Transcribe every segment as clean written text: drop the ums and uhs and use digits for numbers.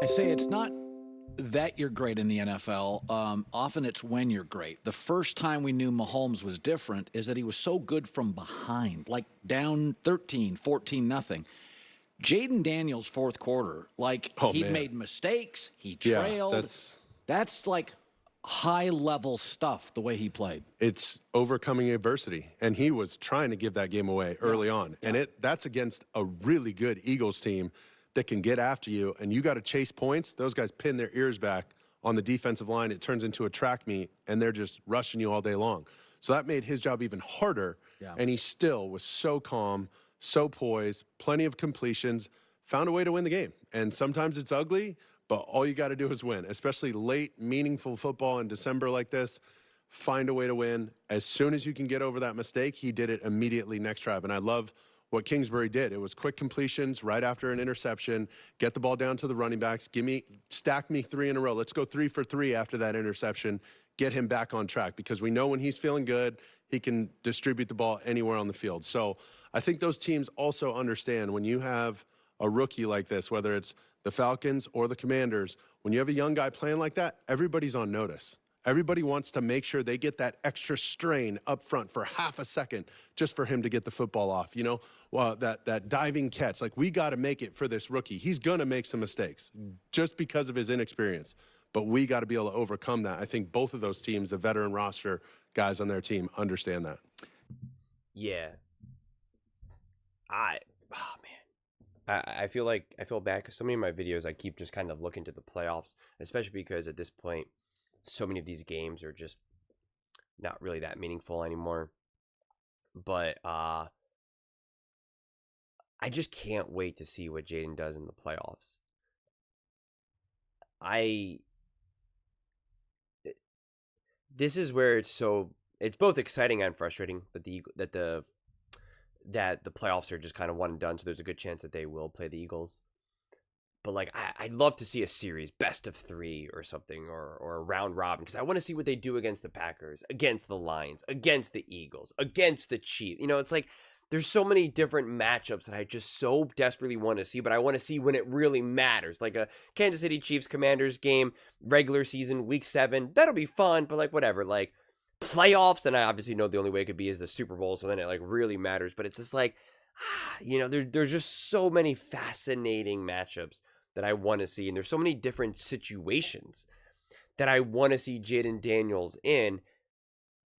I say it's not that you're great in the NFL. Often it's when you're great. The first time we knew Mahomes was different is that he was so good from behind, like down 13, 14, nothing. Jayden Daniels' fourth quarter, like Oh he'd man. made mistakes, he Yeah, trailed. That's like high level stuff, the way he played. it's overcoming adversity. And he was trying to give that game away Yeah. early on. Yeah. And that's against a really good Eagles team that can get after you. And you got to chase points. Those guys pin their ears back on the defensive line. It turns into a track meet, and they're just rushing you all day long. So that made his job even harder. Yeah. And he still was so calm, so poised, plenty of completions, found a way to win the game. And sometimes it's ugly, but all you got to do is win, especially late, meaningful football in December like this. Find a way to win. As soon as you can get over that mistake, he did it immediately next drive. And I love what Kingsbury did. It was quick completions right after an interception, get the ball down to the running backs, stack me 3 in a row. Let's go 3 for 3 after that interception, get him back on track, because we know when he's feeling good, he can distribute the ball anywhere on the field. So I think those teams also understand when you have a rookie like this, whether it's the Falcons or the Commanders, when you have a young guy playing like that, everybody's on notice. Everybody wants to make sure they get that extra strain up front for half a second just for him to get the football off. You know, that diving catch, like we got to make it for this rookie. He's going to make some mistakes just because of his inexperience, but we got to be able to overcome that. I think both of those teams, the veteran roster guys on their team, understand that. Yeah. Oh man. I feel bad because so many of my videos I keep just kind of looking to the playoffs, especially because at this point, so many of these games are just not really that meaningful anymore. But I just can't wait to see what Jayden does in the playoffs. This is where it's both exciting and frustrating that the playoffs are just kind of one and done. So there's a good chance that they will play the Eagles. But like, I'd love to see a series, best of 3 or something, or a round robin, because I want to see what they do against the Packers, against the Lions, against the Eagles, against the Chiefs. You know, it's like there's so many different matchups that I just so desperately want to see, but I want to see when it really matters. Like a Kansas City Chiefs Commanders game, regular season, week 7, that'll be fun, but like whatever. Like playoffs, and I obviously know the only way it could be is the Super Bowl, so then it like really matters. But it's just like, you know, there's just so many fascinating matchups that I want to see. And there's so many different situations that I want to see Jayden Daniels in,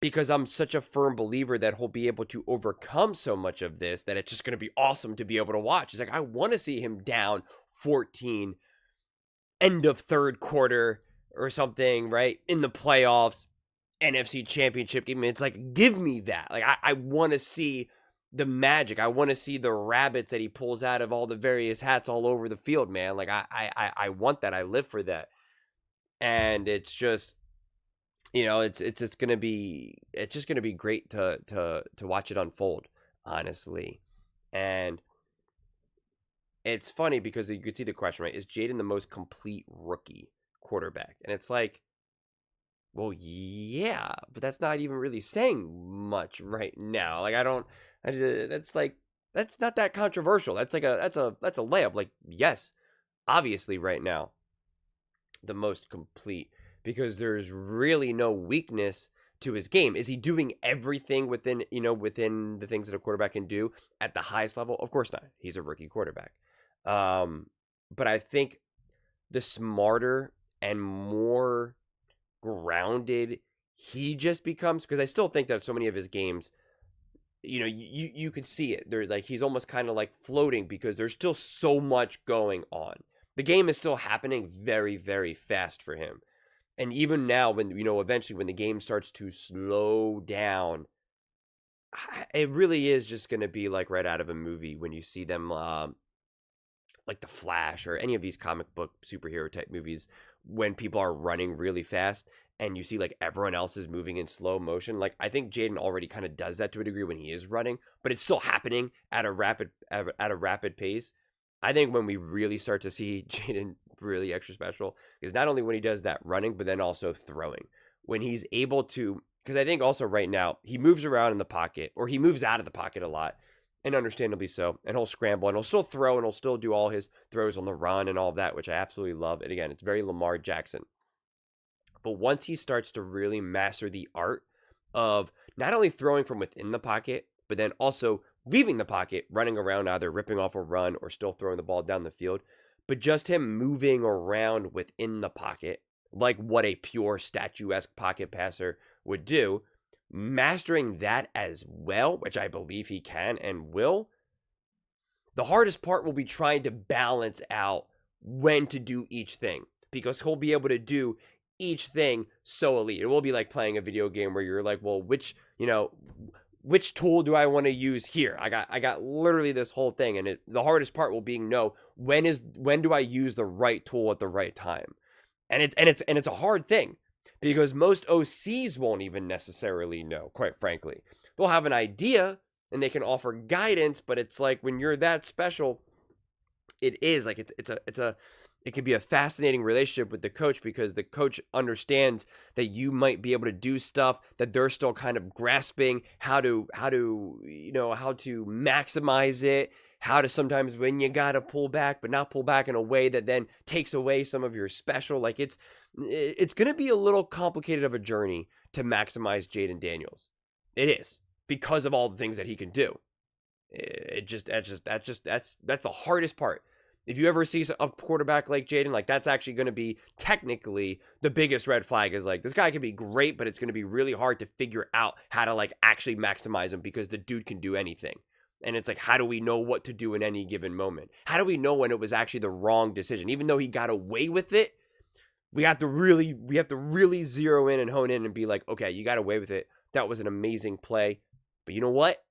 because I'm such a firm believer that he'll be able to overcome so much of this that it's just going to be awesome to be able to watch. It's like, I want to see him down 14, end of third quarter or something, right? In the playoffs, NFC championship game. It's like, give me that. Like, I want to see the magic. I want to see the rabbits that he pulls out of all the various hats all over the field, man. Like I want that. I live for that. And it's just, you know, it's just gonna be great to watch it unfold, honestly. And it's funny because you could see the question, right? Is Jayden the most complete rookie quarterback? And it's like, well, yeah, but that's not even really saying much right now. Like that's not that controversial. That's a layup. Like, yes, obviously right now the most complete, because there's really no weakness to his game. Is he doing everything within the things that a quarterback can do at the highest level? Of course not. He's a rookie quarterback. But I think the smarter and more grounded he just becomes, because I still think that so many of his games, you know, you could see it. They're like, he's almost kind of like floating because there's still so much going on. The game is still happening very, very fast for him. And even now, when, you know, eventually when the game starts to slow down, it really is just going to be like right out of a movie when you see them, like The Flash or any of these comic book superhero type movies, when people are running really fast and you see like everyone else is moving in slow motion. Like, I think Jayden already kind of does that to a degree when he is running, but it's still happening at a rapid pace. I think when we really start to see Jayden really extra special is not only when he does that running, but then also throwing. When he's able to, because I think also right now he moves around in the pocket, or he moves out of the pocket a lot. and understandably so. And he'll scramble, and he'll still throw, and he'll still do all his throws on the run and all of that, which I absolutely love. And again, it's very Lamar Jackson. But once he starts to really master the art of not only throwing from within the pocket, but then also leaving the pocket, running around, either ripping off a run or still throwing the ball down the field, but just him moving around within the pocket, like what a pure statuesque pocket passer would do, mastering that as well, which I believe he can and will. The hardest part will be trying to balance out when to do each thing, because he'll be able to do each thing so elite. It will be like playing a video game where you're like, well, which tool do I want to use here? I got literally this whole thing, and the hardest part will be when do I use the right tool at the right time? And it's a hard thing, because most OCs won't even necessarily know, quite frankly. They'll have an idea and they can offer guidance, but it's like when you're that special, it is like it can be a fascinating relationship with the coach, because the coach understands that you might be able to do stuff that they're still kind of grasping how to maximize it, how to sometimes when you got to pull back, but not pull back in a way that then takes away some of your special. Like it's going to be a little complicated of a journey to maximize Jayden Daniels. It is, because of all the things that he can do. That's the hardest part. If you ever see a quarterback like Jayden, like that's actually going to be technically the biggest red flag, is like, this guy can be great, but it's going to be really hard to figure out how to like actually maximize him, because the dude can do anything. And it's like, how do we know what to do in any given moment? How do we know when it was actually the wrong decision? Even though he got away with it, we have to really zero in and hone in and be like, okay, you got away with it. That was an amazing play. But you know what?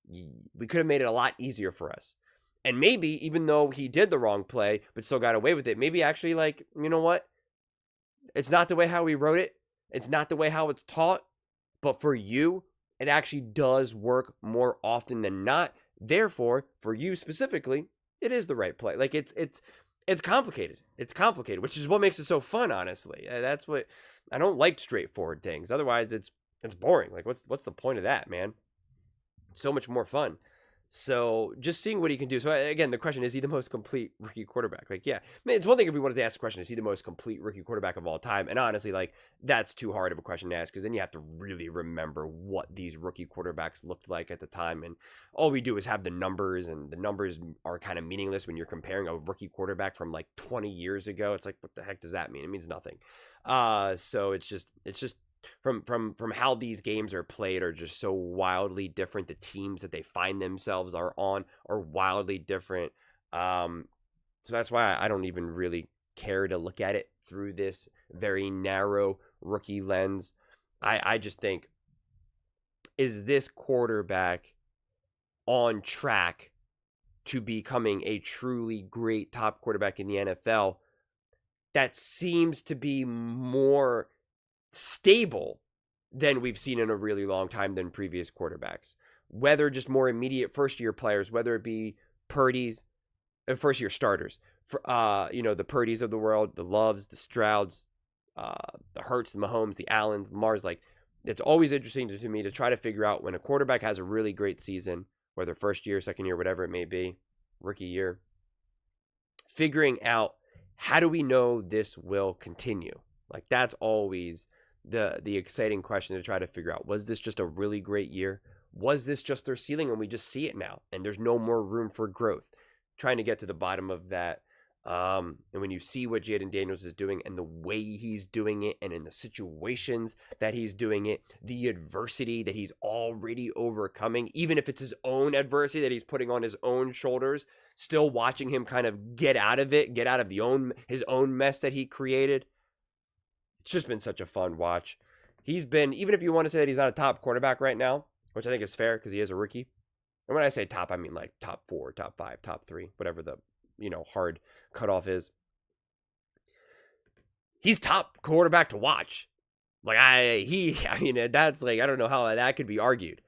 We could have made it a lot easier for us. And maybe, even though he did the wrong play, but still got away with it, maybe actually, like, you know what? It's not the way how we wrote it. It's not the way how it's taught. But for you, it actually does work more often than not. Therefore, for you specifically, it is the right play. Like, it's complicated. It's complicated, which is what makes it so fun, honestly. That's what I don't like, straightforward things. Otherwise, it's boring. Like, what's the point of that, man? It's so much more fun. So just seeing what he can do. So again, the question, is he the most complete rookie quarterback? Like, yeah, I mean, it's one thing if we wanted to ask the question, is he the most complete rookie quarterback of all time? And honestly, like, that's too hard of a question to ask, because then you have to really remember what these rookie quarterbacks looked like at the time. And all we do is have the numbers, and the numbers are kind of meaningless when you're comparing a rookie quarterback from like 20 years ago. It's like, what the heck does that mean? It means nothing. So it's just from how these games are played are just so wildly different. The teams that they find themselves are on are wildly different. So that's why I don't even really care to look at it through this very narrow rookie lens. I just think, is this quarterback on track to becoming a truly great top quarterback in the NFL that seems to be more stable than we've seen in a really long time than previous quarterbacks? Whether just more immediate first-year players, whether it be Purdy's, first-year starters, the Purdy's of the world, the Loves, the Strouds, the Hurts, the Mahomes, the Allens, the Mars. Like, it's always interesting to me to try to figure out when a quarterback has a really great season, whether first year, second year, whatever it may be, rookie year, figuring out, how do we know this will continue? Like, that's always the exciting question to try to figure out. Was this just a really great year? Was this just their ceiling and we just see it now and there's no more room for growth? Trying to get to the bottom of that. And when you see what Jayden Daniels is doing and the way he's doing it, and in the situations that he's doing it, the adversity that he's already overcoming, even if it's his own adversity that he's putting on his own shoulders, still watching him kind of get out of it, get out of his own mess that he created. It's just been such a fun watch. He's been, even if you want to say that he's not a top quarterback right now, which I think is fair because he is a rookie. And when I say top, I mean like top 4, top 5, top 3, whatever the, hard cutoff is. He's top quarterback to watch. Like, that's like, I don't know how that could be argued.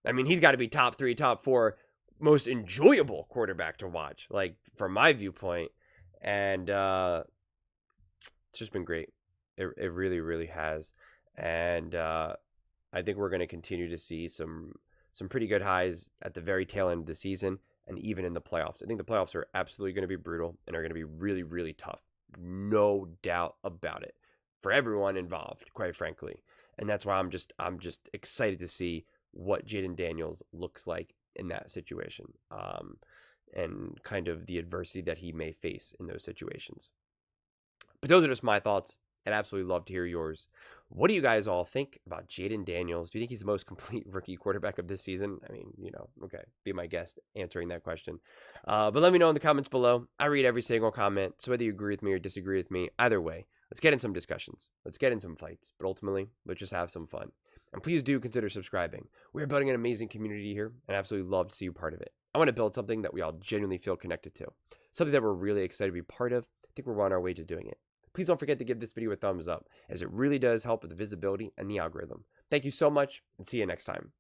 I mean, he's got to be top 3, top 4 most enjoyable quarterback to watch, like, from my viewpoint. And it's just been great. It really, really has. And I think we're going to continue to see some some pretty good highs at the very tail end of the season and even in the playoffs. I think the playoffs are absolutely going to be brutal and are going to be really, really tough. No doubt about it for everyone involved, quite frankly. And that's why I'm just excited to see what Jayden Daniels looks like in that situation, and kind of the adversity that he may face in those situations. But those are just my thoughts. I'd absolutely love to hear yours. What do you guys all think about Jayden Daniels? Do you think he's the most complete rookie quarterback of this season? I mean, okay, be my guest answering that question. But let me know in the comments below. I read every single comment, so whether you agree with me or disagree with me, either way, let's get in some discussions. Let's get in some fights. But ultimately, let's just have some fun. And please do consider subscribing. We're building an amazing community here, and I absolutely love to see you part of it. I want to build something that we all genuinely feel connected to, something that we're really excited to be part of. I think we're on our way to doing it. Please don't forget to give this video a thumbs up, as it really does help with the visibility and the algorithm. Thank you so much, and see you next time.